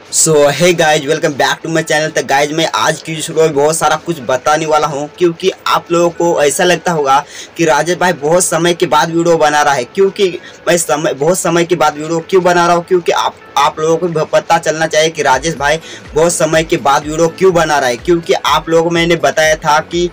So hey guys, welcome back to my channel. तो guys मैं आज की शुरू में बहुत सारा कुछ बताने वाला हूँ, क्योंकि आप लोगों को ऐसा लगता होगा कि राजेश भाई बहुत समय के बाद वीडियो बना रहा है। क्योंकि मैं बहुत समय के बाद वीडियो क्यों बना रहा हूँ, क्योंकि आप लोगों को पता चलना चाहिए कि राजेश भाई बहुत समय के बाद वीडियो क्यों बना रहा है। क्योंकि आप लोगों को मैंने बताया था कि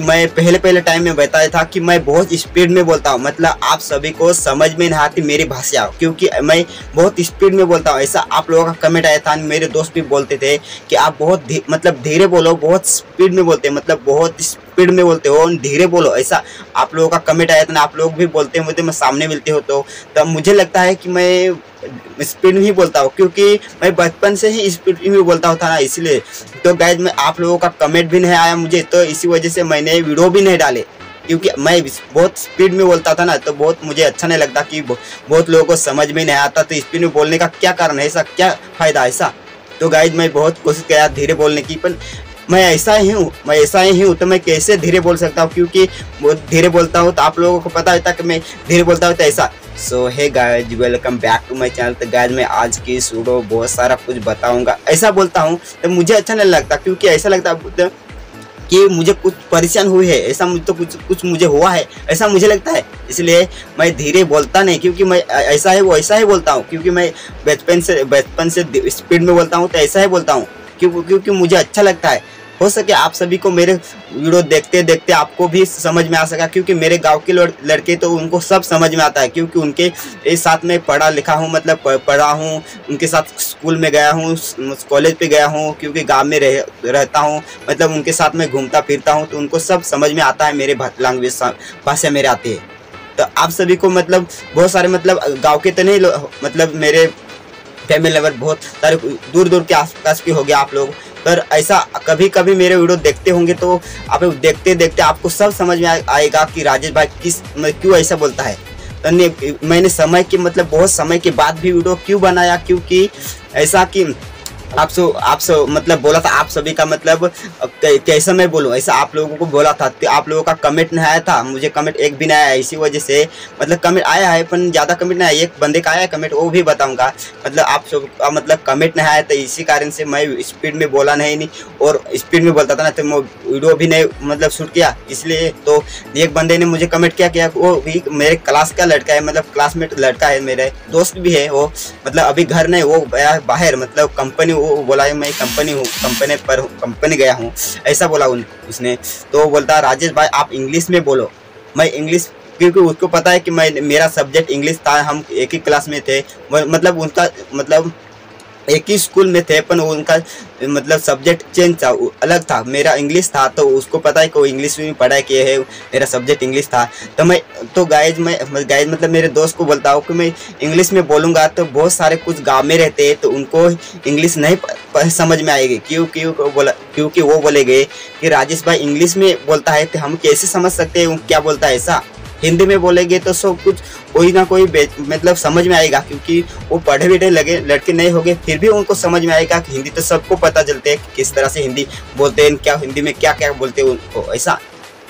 मैं पहले टाइम में बताया था कि मैं बहुत स्पीड में बोलता हूँ, मतलब आप सभी को समझ में नहीं आती मेरी भाषा, क्योंकि मैं बहुत स्पीड में बोलता हूँ। ऐसा आप लोगों का कमेंट आया था, मेरे दोस्त भी बोलते थे कि आप बहुत मतलब धीरे बोलो, बहुत स्पीड में बोलते हैं, मतलब बहुत स्पीड में बोलते हो, धीरे बोलो। ऐसा आप लोगों का कमेंट आया था ना, आप लोग भी बोलते हैं मुझे, मैं सामने मिलते हो तो तब मुझे लगता है कि मैं स्पीड में ही बोलता हूँ, क्योंकि मैं बचपन से ही स्पीड में बोलता था ना, इसलिए। तो गाइज मैं आप लोगों का कमेंट भी नहीं आया मुझे, तो इसी वजह से मैंने वीडियो भी नहीं डाले, क्योंकि मैं बहुत स्पीड में बोलता था ना, तो बहुत मुझे अच्छा नहीं लगता कि बहुत लोगों को समझ में नहीं आता। तो स्पीड में बोलने का क्या कारण है, ऐसा क्या फ़ायदा ऐसा। तो गाइज मैं बहुत कोशिश किया धीरे बोलने की, पर मैं ऐसा ही हूँ तो मैं कैसे धीरे बोल सकता हूँ, क्योंकि बहुत धीरे बोलता हूँ तो आप लोगों को पता होता कि मैं धीरे बोलता हूँ तो ऐसा। So hey guys, welcome back to my channel. तो गाइज मैं आज की इस वीडियो बहुत सारा कुछ बताऊंगा। ऐसा बोलता हूँ तो मुझे अच्छा नहीं लगता, क्योंकि ऐसा लगता है कि मुझे कुछ परेशान हुई है, ऐसा मुझे तो कुछ मुझे हुआ है, ऐसा मुझे लगता है। इसलिए मैं धीरे बोलता नहीं, क्योंकि मैं ऐसा है वो ऐसा ही बोलता हूँ, क्योंकि मैं बचपन से स्पीड में बोलता हूँ तो ऐसा ही बोलता हूँ, क्योंकि मुझे अच्छा लगता है। हो सके आप सभी को मेरे वीडियो देखते देखते आपको भी समझ में आ सका, क्योंकि मेरे गांव के लड़के तो उनको सब समझ में आता है, क्योंकि उनके साथ में पढ़ा लिखा हूँ, मतलब पढ़ा हूँ, उनके साथ स्कूल में गया हूँ, कॉलेज पे गया हूँ, क्योंकि गांव में रहता हूँ, मतलब उनके साथ में घूमता फिरता हूँ, तो उनको सब समझ में आता है, मेरे लैंग्वेज भाषा मेरे आती है। तो आप सभी को मतलब बहुत सारे मतलब गाँव के तो नहीं, मतलब मेरे फैमिली लेवल बहुत सारे दूर दूर के आसपास के हो गया आप लोग, पर ऐसा कभी कभी मेरे वीडियो देखते होंगे तो आप देखते देखते आपको सब समझ में आएगा कि राजेश भाई क्यों ऐसा बोलता है। तो मैंने समय के मतलब बहुत समय के बाद भी वीडियो क्यों बनाया, क्योंकि ऐसा कि आप मतलब बोला था आप सभी का मतलब कैसा मैं बोलूँ, ऐसा आप लोगों को बोला था। तो आप लोगों का कमेंट नहीं आया था, मुझे कमेंट एक भी नहीं आया, इसी वजह से मतलब कमेंट आया है पर ज़्यादा कमेंट नहीं आया। एक बंदे का आया कमेंट, वो भी बताऊंगा। मतलब आप सब का मतलब कमेंट नहीं आया, तो इसी कारण से मैं स्पीड में बोला नहीं और स्पीड में बोलता था ना, तो मैं वीडियो भी नहीं मतलब शूट किया, इसलिए। तो एक बंदे ने मुझे कमेंट किया, वो भी मेरे क्लास का लड़का है, मतलब क्लासमेट लड़का है, मेरे दोस्त भी है वो, मतलब अभी घर नहीं, वो गया बाहर, मतलब कंपनी, वो बोला है मैं कंपनी गया हूँ, ऐसा बोला उसने। तो बोलता राजेश भाई आप इंग्लिश में बोलो। मैं इंग्लिश, क्योंकि उसको पता है कि मेरा सब्जेक्ट इंग्लिश था, हम एक ही क्लास में थे, मतलब उनका मतलब एक ही स्कूल में थे, पर उनका मतलब सब्जेक्ट चेंज था, अलग था, मेरा इंग्लिश था। तो उसको पता है कि वो इंग्लिश में पढ़ाई किए है, मेरा सब्जेक्ट इंग्लिश था। तो गाइज मतलब मेरे दोस्त को बोलता हूँ कि मैं इंग्लिश में बोलूँगा तो बहुत सारे कुछ गाँव में रहते हैं, तो उनको इंग्लिश नहीं समझ में आएगी, क्योंकि वो बोलेंगे कि राजेश भाई इंग्लिश में बोलता है, तो हम कैसे समझ सकते हैं क्या बोलता है ऐसा। हिंदी में बोलेंगे तो सब कुछ कोई ना कोई मतलब समझ में आएगा, क्योंकि वो पढ़े बैठे लगे लड़के नहीं होंगे, फिर भी उनको समझ में आएगा कि हिंदी तो सबको पता चलते हैं कि किस तरह से हिंदी बोलते हैं, क्या हिंदी में क्या क्या बोलते हैं उनको, ऐसा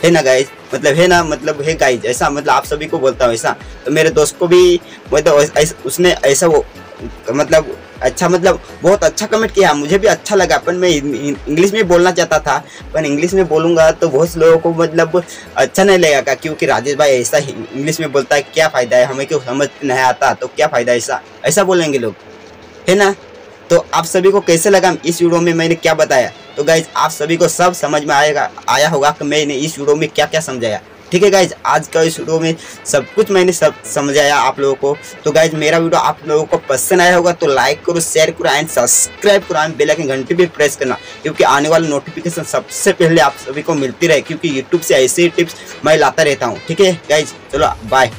है ना गाइज, मतलब है ना, मतलब है गाइज, ऐसा मतलब आप सभी को बोलता हूँ ऐसा। तो मेरे दोस्त को भी मतलब उसने ऐसा वो मतलब अच्छा, मतलब बहुत अच्छा कमेंट किया, मुझे भी अच्छा लगा, पर मैं इंग्लिश में बोलना चाहता था, पर इंग्लिश में बोलूँगा तो बहुत लोगों को मतलब अच्छा नहीं लगेगा, क्योंकि राजेश भाई ऐसा ही इंग्लिश में बोलता है, क्या फ़ायदा है, हमें क्यों समझ नहीं आता तो क्या फ़ायदा, ऐसा बोलेंगे लोग, है ना। तो आप सभी को कैसे लगा इस वीडियो में मैंने क्या बताया। तो गाइज आप सभी को सब समझ में आया होगा कि मैंने इस वीडियो में क्या क्या समझाया। ठीक है गाइज, आज का इस वीडियो में सब कुछ मैंने सब समझाया आप लोगों को। तो गाइज मेरा वीडियो आप लोगों को पसंद आया होगा तो लाइक करो, शेयर करो एंड सब्सक्राइब करो एंड बेल आइकन घंटी भी प्रेस करना, क्योंकि आने वाली नोटिफिकेशन सबसे पहले आप सभी को मिलती रहे, क्योंकि यूट्यूब से ऐसे ही टिप्स मैं लाता रहता हूँ। ठीक है गाइज, चलो बाय।